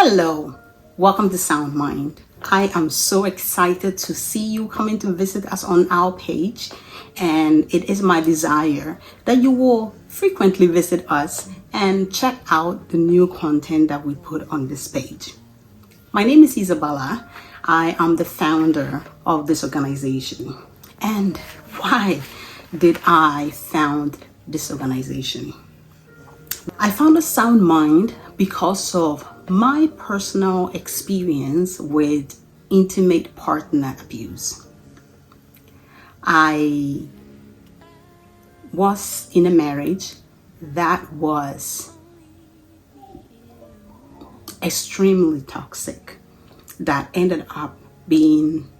Hello, welcome to Sound Mind. I am so excited to see you coming to visit us on our page, and it is my desire that you will frequently visit us and check out the new content that we put on this page. My name is Isabella. I am the founder of this organization. And why did I found this organization? I founded Sound Mind because of my personal experience with intimate partner abuse. I was in a marriage that was extremely toxic, that ended up being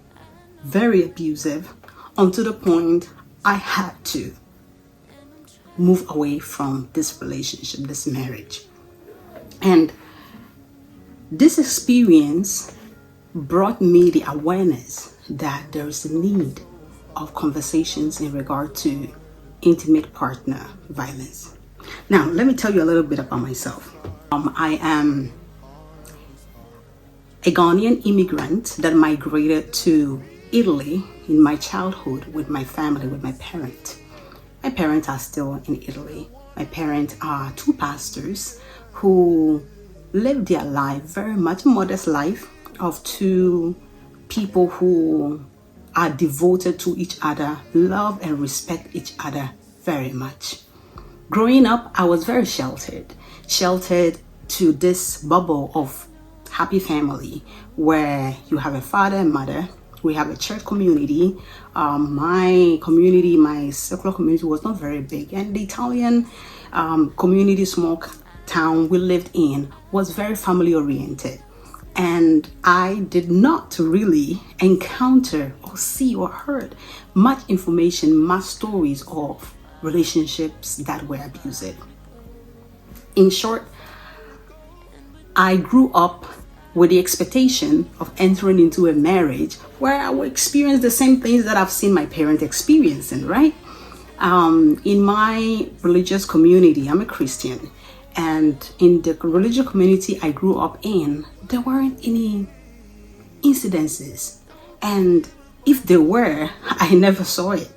very abusive, unto the point I had to move away from this relationship, this marriage. And this experience brought me the awareness that there is a need of conversations in regard to intimate partner violence. Now, let me tell you a little bit about myself. I am a Ghanaian immigrant that migrated to Italy in my childhood with my family, with my parents. My parents are still in Italy. My parents are two pastors who live their life, very much modest life of two people who are devoted to each other, love and respect each other very much. Growing up, I was very sheltered to this bubble of happy family where you have a father and mother. We have a church community. My community, my secular community was not very big, and the Italian community, small town we lived in, was very family oriented. And I did not really encounter or see or heard much information, much stories of relationships that were abusive. In short, I grew up with the expectation of entering into a marriage where I would experience the same things that I've seen my parents experiencing, right? In my religious community, I'm a Christian, and in the religious community I grew up in, there weren't any incidences. And if there were, I never saw it.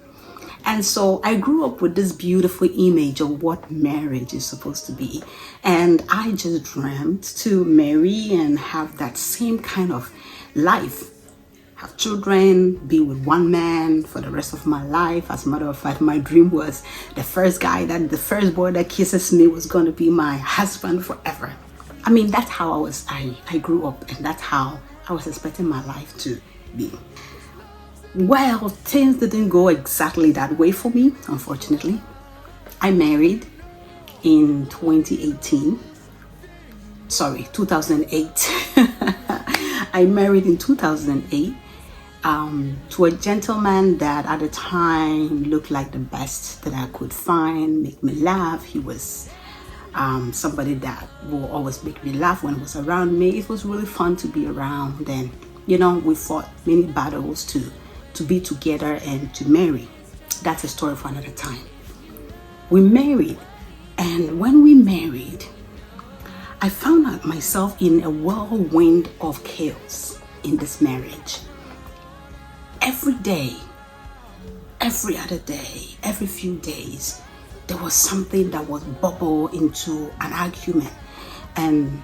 And so I grew up with this beautiful image of what marriage is supposed to be. And I just dreamt to marry and have that same kind of life. Have children, be with one man for the rest of my life. As a matter of fact, my dream was the first boy that kisses me was going to be my husband forever. I mean, that's how I grew up, and that's how I was expecting my life to be. Well, things didn't go exactly that way for me, unfortunately. I married in 2008. I married in 2008 to a gentleman that at the time looked like the best that I could find, make me laugh. He was somebody that will always make me laugh when he was around me. It was really fun to be around. And, we fought many battles to be together and to marry. That's a story for another time. We married, and when we married, I found out myself in a whirlwind of chaos in this marriage. Every day, every other day, every few days, there was something that would bubble into an argument. And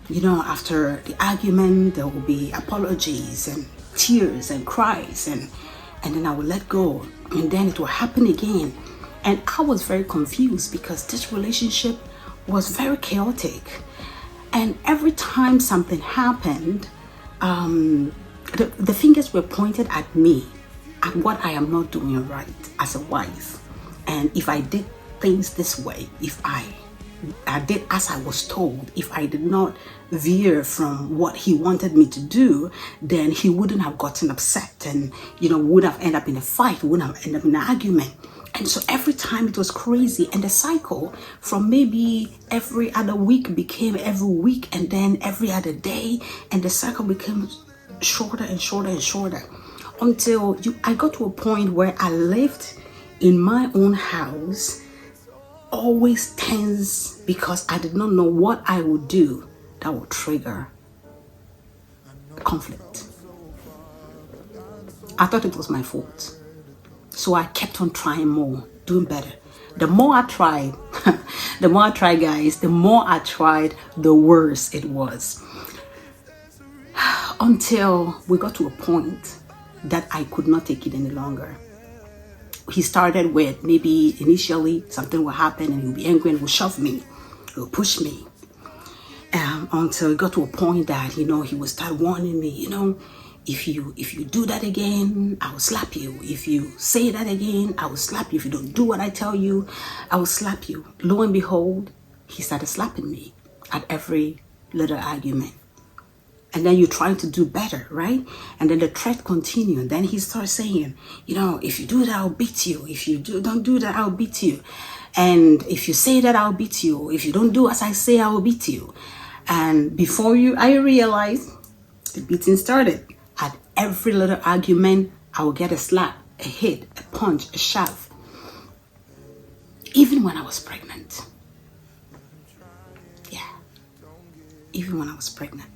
after the argument, there will be apologies and tears and cries, and then I would let go, and then it will happen again. And I was very confused because this relationship was very chaotic, and every time something happened, the fingers were pointed at me, at what I am not doing right as a wife. And if I did things this way, if I did as I was told, if I did not veer from what he wanted me to do, then he wouldn't have gotten upset and, would have ended up in a fight, wouldn't have ended up in an argument. And so every time it was crazy, and the cycle from maybe every other week became every week, and then every other day, and the cycle became shorter and shorter and shorter until I got to a point where I lived in my own house, always tense because I did not know what I would do that will trigger conflict. I thought it was my fault. So I kept on trying more, doing better. The more I tried, guys, the more I tried, the worse it was. Until we got to a point that I could not take it any longer. He started with maybe initially something will happen and he'll be angry and will shove me, he'll push me. Until it got to a point that, he would start warning me, if you do that again, I will slap you. If you say that again, I will slap you. If you don't do what I tell you, I will slap you. Lo and behold, he started slapping me at every little argument. And then you're trying to do better, right? And then the threat continued. Then he starts saying, if you do that, I'll beat you. If you don't do that, I'll beat you. And if you say that, I'll beat you. If you don't do as I say, I will beat you. And before I realized, the beating started. At every little argument, I would get a slap, a hit, a punch, a shove. Even when I was pregnant. Yeah. Even when I was pregnant.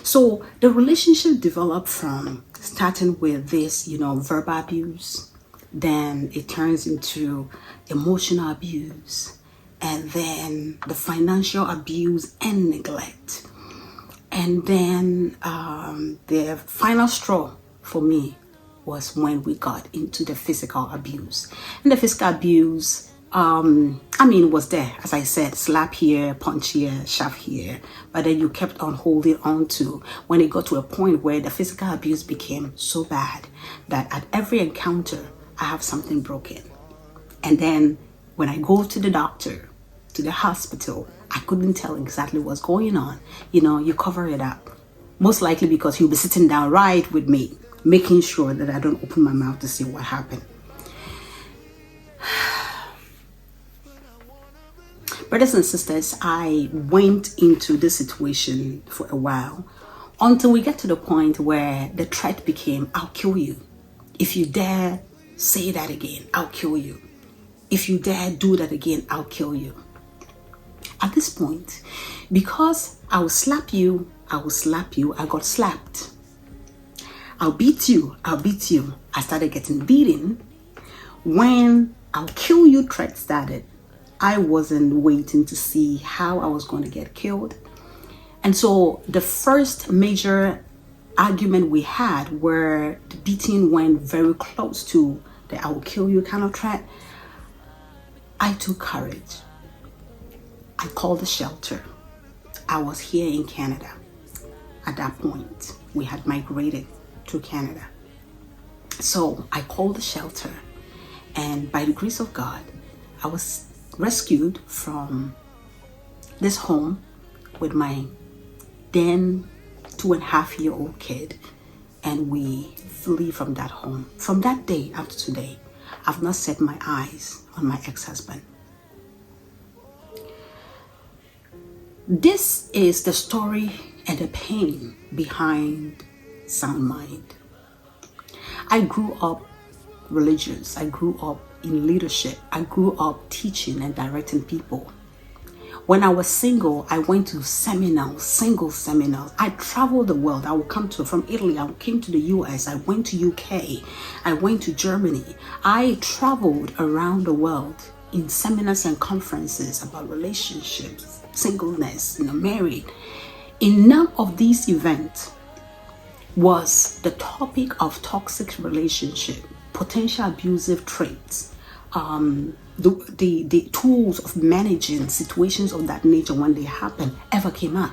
So the relationship developed from starting with this, verbal abuse. Then it turns into emotional abuse. And then the financial abuse and neglect. And then the final straw for me was when we got into the physical abuse. And the physical abuse, was there. As I said, slap here, punch here, shove here. But then you kept on holding on to when it got to a point where the physical abuse became so bad that at every encounter, I have something broken. And then when I go to the doctor, to the hospital, I couldn't tell exactly what's going on. You cover it up. Most likely because he'll be sitting down right with me, making sure that I don't open my mouth to see what happened. Brothers and sisters, I went into this situation for a while until we get to the point where the threat became, I'll kill you. If you dare say that again, I'll kill you. If you dare do that again, I'll kill you. At this point, because I will slap you, I got slapped. I'll beat you. I started getting beaten. When I'll kill you threat started, I wasn't waiting to see how I was going to get killed. And so the first major argument we had where the beating went very close to the I will kill you kind of threat, I took courage. I called the shelter. I was here in Canada. At that point, we had migrated to Canada. So I called the shelter, and by the grace of God, I was rescued from this home with my then 2.5-year-old kid, and we flee from that home. From that day up to today, I've not set my eyes on my ex-husband. This is the story and the pain behind Sound Mind. I grew up religious. I grew up in leadership. I grew up teaching and directing people. When I was single, I went to single seminars. I traveled the world. I would come from Italy. I came to the US. I went to UK. I went to Germany. I traveled around the world in seminars and conferences about relationships, singleness, married. In none of these events was the topic of toxic relationship, potential abusive traits, the tools of managing situations of that nature when they happen ever came up.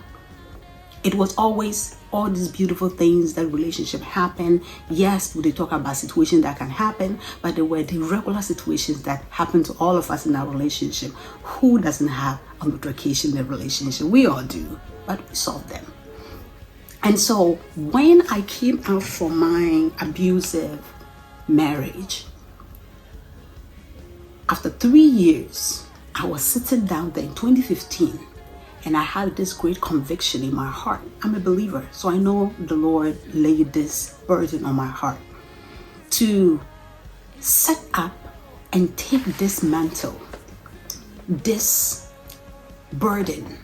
It was always all these beautiful things that relationship happen. Yes, they talk about situations that can happen, but they were the regular situations that happen to all of us in our relationship. Who doesn't have a multiplication in their relationship? We all do, but we solve them. And so when I came out from my abusive marriage, after 3 years, I was sitting down there in 2015, and I had this great conviction in my heart. I'm a believer, so I know the Lord laid this burden on my heart to set up and take this mantle, this burden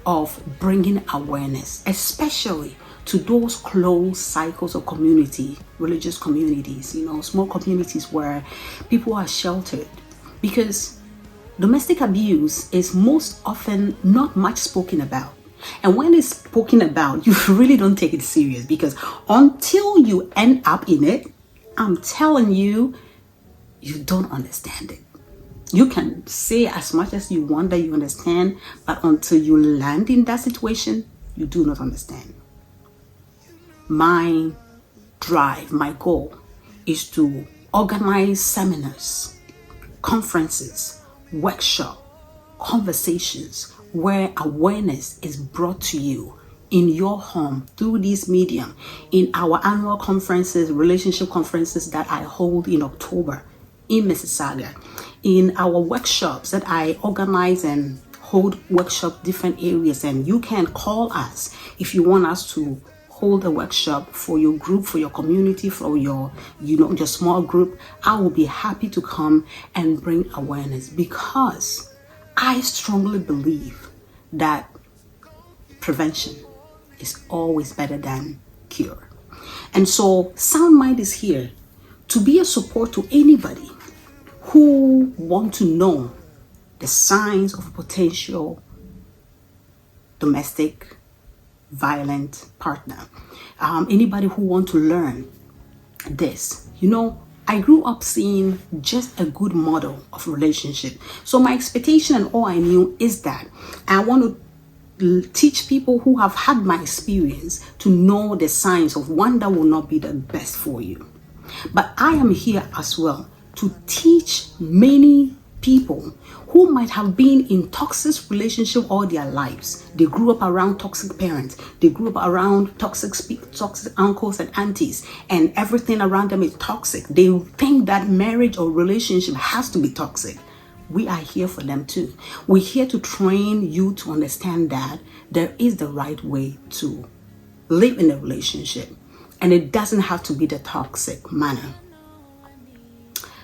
of bringing awareness, especially to those close cycles of community, religious communities, small communities where people are sheltered. Because domestic abuse is most often not much spoken about. And when it's spoken about, you really don't take it serious, because until you end up in it, I'm telling you, you don't understand it. You can say as much as you want that you understand, but until you land in that situation, you do not understand. My drive, my goal is to organize seminars, conferences, workshops, conversations where awareness is brought to you in your home through this medium. In our annual conferences, relationship conferences that I hold in October in Mississauga, in our workshops that I organize and hold workshop different areas, and you can call us if you want us to hold a workshop for your group, for your community, for your small group. I will be happy to come and bring awareness, because I strongly believe that prevention is always better than cure. And so Sound Mind is here to be a support to anybody who want to know the signs of potential domestic violent partner. Anybody who want to learn this. I grew up seeing just a good model of relationship. So my expectation and all I knew is that I want to teach people who have had my experience to know the signs of one that will not be the best for you. But I am here as well to teach many people who might have been in toxic relationship all their lives. They grew up around toxic parents. They grew up around toxic uncles and aunties, and everything around them is toxic. They think that marriage or relationship has to be toxic. We are here for them too. We're here to train you to understand that there is the right way to live in a relationship, and it doesn't have to be the toxic manner.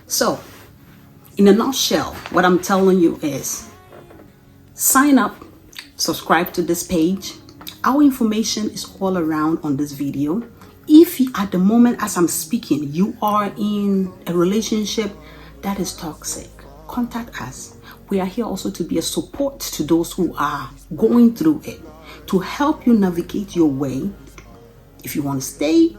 So, in a nutshell, what I'm telling you is sign up, subscribe to this page. Our information is all around on this video. If at the moment as I'm speaking, you are in a relationship that is toxic, contact us. We are here also to be a support to those who are going through it, to help you navigate your way. If you want to stay,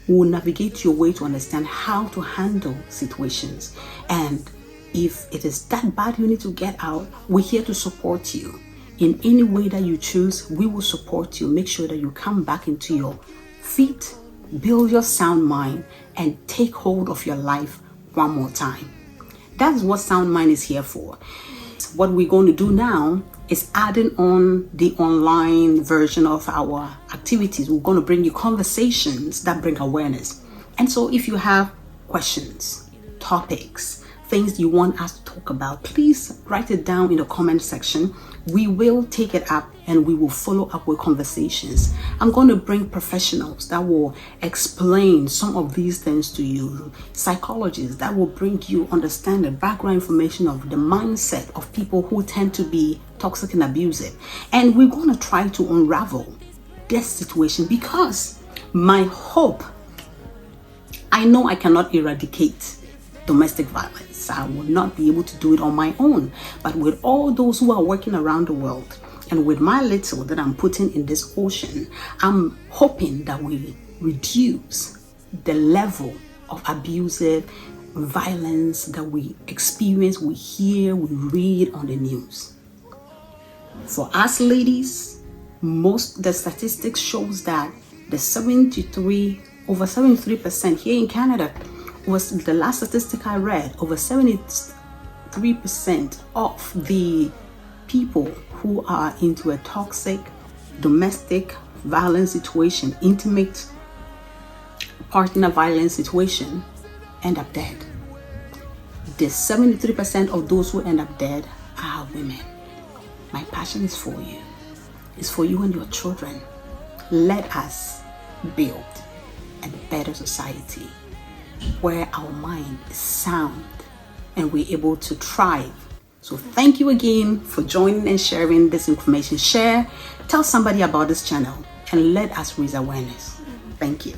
we'll navigate your way to understand how to handle situations. And if it is that bad you need to get out, we're here to support you. In any way that you choose, we will support you. Make sure that you come back into your feet, build your sound mind, and take hold of your life one more time. That's what Sound Mind is here for. What we're going to do now is adding on the online version of our activities. We're going to bring you conversations that bring awareness. And so if you have questions, topics, things you want us to talk about, please write it down in the comment section. We will take it up and we will follow up with conversations. I'm going to bring professionals that will explain some of these things to you, psychologists that will bring you understand the background information of the mindset of people who tend to be toxic and abusive. And we're going to try to unravel this situation, because my hope, I know I cannot eradicate domestic violence. I will not be able to do it on my own. But with all those who are working around the world, and with my little that I'm putting in this ocean, I'm hoping that we reduce the level of abusive violence that we experience, we hear, we read on the news. For us ladies, the statistics shows that over 73% here in Canada, was the last statistic I read, over 73% of the people who are into a toxic domestic violence situation, intimate partner violence situation, end up dead. The 73% of those who end up dead are women. My passion is for you. It's for you and your children. Let us build a better society where our mind is sound and we're able to thrive So thank you again for joining and sharing this information. Share, tell somebody about this channel, and let us raise awareness. Thank you.